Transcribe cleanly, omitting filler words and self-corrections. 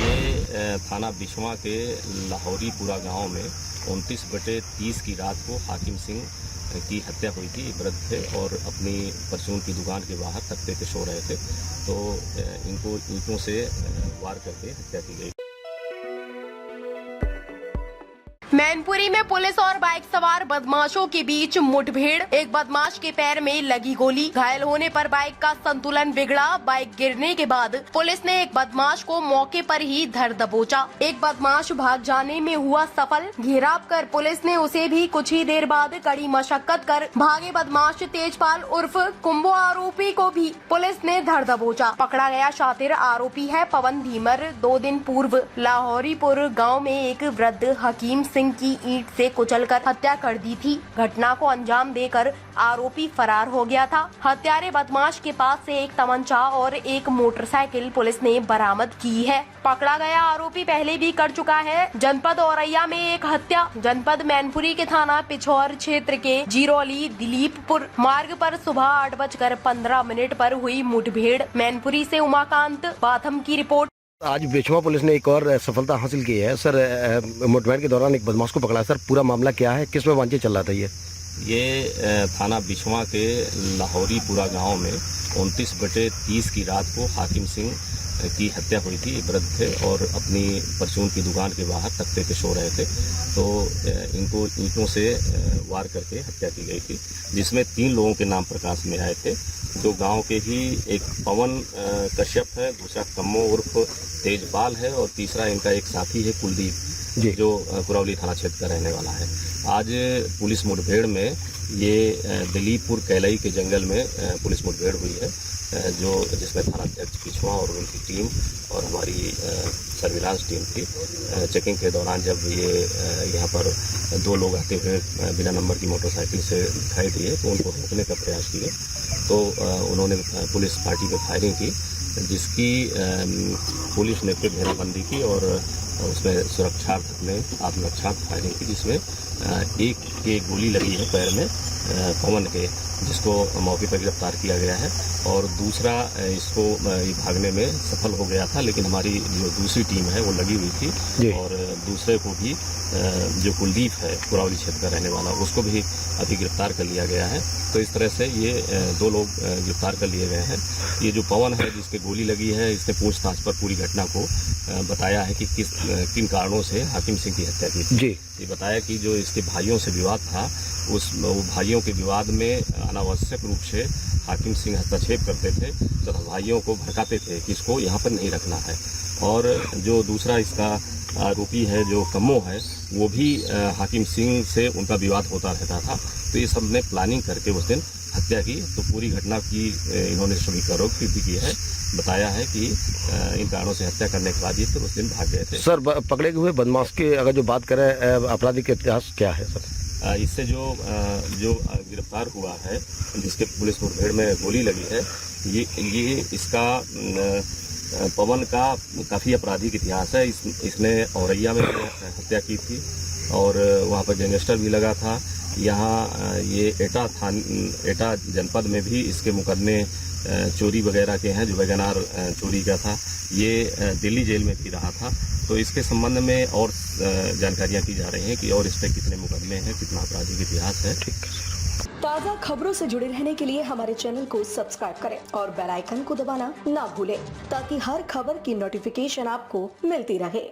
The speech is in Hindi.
ये थाना बिछवा के लाहौरीपुरा गांव में 29/30 की रात को हाकिम सिंह की हत्या हुई थी। वृद्ध थे और अपनी परचून की दुकान के बाहर तख्ते पे सो रहे थे, तो इनको ईंटों से वार करके हत्या की गई। मैनपुरी में पुलिस और बाइक सवार बदमाशों के बीच मुठभेड़। एक बदमाश के पैर में लगी गोली, घायल होने पर बाइक का संतुलन बिगड़ा। बाइक गिरने के बाद पुलिस ने एक बदमाश को मौके पर ही धर दबोचा। एक बदमाश भाग जाने में हुआ सफल। घेराव कर पुलिस ने उसे भी कुछ ही देर बाद कड़ी मशक्कत कर भागे बदमाश तेजपाल उर्फ कुंभो आरोपी को भी पुलिस ने धर दबोचा। पकड़ा गया शातिर आरोपी है पवन धीमर। 2 दिन पूर्व लाहौरीपुर गाँव में एक वृद्ध हकीम सिंह की ईंट से कुचलकर हत्या कर दी थी। घटना को अंजाम देकर आरोपी फरार हो गया था। हत्यारे बदमाश के पास से एक तमंचा और एक मोटरसाइकिल पुलिस ने बरामद की है। पकड़ा गया आरोपी पहले भी कर चुका है जनपद औरैया में एक हत्या। जनपद मैनपुरी के थाना पिछौर क्षेत्र के जिरौली दिलीपपुर मार्ग पर सुबह 8:15 पर हुई मुठभेड़। मैनपुरी से उमाकांत बाथम की रिपोर्ट। आज बिछवा पुलिस ने एक और सफलता हासिल की है सर। मुठभेड़ के दौरान एक बदमाश को पकड़ा सर। पूरा मामला क्या है, किस में वांछित चल रहा था ये थाना बिछवा के लाहौरीपुरा गांव में 29/30 की रात को हाकिम सिंह की हत्या हुई थी। वृद्ध थे और अपनी परचून की दुकान के बाहर तख्ते पे सो रहे थे, तो इनको ईंटों से वार करके हत्या की गई थी, जिसमें 3 लोगों के नाम प्रकाश में आए थे। जो गांव के ही एक पवन कश्यप है, दूसरा कम्मो उर्फ तेजपाल है और तीसरा इनका एक साथी है कुलदीप, जो कुरौली थाना क्षेत्र का रहने वाला है। आज पुलिस मुठभेड़ में ये दिलीपपुर कैलई के जंगल में पुलिस मुठभेड़ हुई है, जिसमें थाना अध्यक्ष पिछवा और उनकी टीम और हमारी सर्विलांस टीम थी। चेकिंग के दौरान जब ये यहाँ पर 2 लोग आते हुए बिना नंबर की मोटरसाइकिल से दिखाई दिए, तो उनको रोकने का प्रयास किए, तो उन्होंने पुलिस पार्टी पर फायरिंग की, जिसकी पुलिस ने फिर घेराबंदी की और उसमें सुरक्षार्थ में आत्मरक्षार्थ फायरिंग की, जिसमें एक के गोली लगी है पैर में पवन के, जिसको मौके पर गिरफ्तार किया गया है, और दूसरा इसको भागने में सफल हो गया था, लेकिन हमारी जो दूसरी टीम है वो लगी हुई थी और दूसरे को भी जो कुलदीप है कुरौली क्षेत्र का रहने वाला, उसको भी अभी गिरफ्तार कर लिया गया है। तो इस तरह से ये 2 लोग गिरफ्तार कर लिए गए हैं। ये जो पवन है जिसके गोली लगी है, इसने पूछताछ पर पूरी घटना को बताया है कि किन कारणों से हाकिम सिंह की हत्या की थी। ये बताया कि जो इसके भाइयों से विवाद था, वो भाइयों के विवाद में अनावश्यक रूप से हाकिम सिंह हस्तक्षेप करते थे तथा भाइयों को भड़काते थे कि इसको यहाँ पर नहीं रखना है। और जो दूसरा इसका आरोपी है जो कम्मो है, वो भी हाकिम सिंह से उनका विवाद होता रहता था। तो ये सब ने प्लानिंग करके उस दिन हत्या की। तो पूरी घटना की इन्होंने सभी आरोप भी की है, बताया है कि इन कारणों से हत्या करने के बाद ये फिर उस दिन भाग गए थे। सर, पकड़े हुए बदमाश के अगर जो बात करें, आपराधिक इतिहास क्या है सर? इससे जो गिरफ्तार हुआ है, जिसके पुलिस मुठभेड़ में गोली लगी है, ये इसका पवन का काफ़ी आपराधिक इतिहास है। इसने औरैया में हत्या की थी और वहाँ पर गैंगस्टर भी लगा था। यहाँ ये एटा जनपद में भी इसके मुकदमे चोरी वगैरह के हैं, जो वैगनार चोरी का था, ये दिल्ली जेल में भी रहा था। तो इसके संबंध में और जानकारियां की जा रही हैं कि और इस पर कितने मुकदमे हैं, कितना आपराधिक इतिहास है। ताज़ा खबरों से जुड़े रहने के लिए हमारे चैनल को सब्सक्राइब करें और बेल आइकन को दबाना ना भूलें, ताकि हर खबर की नोटिफिकेशन आपको मिलती रहे।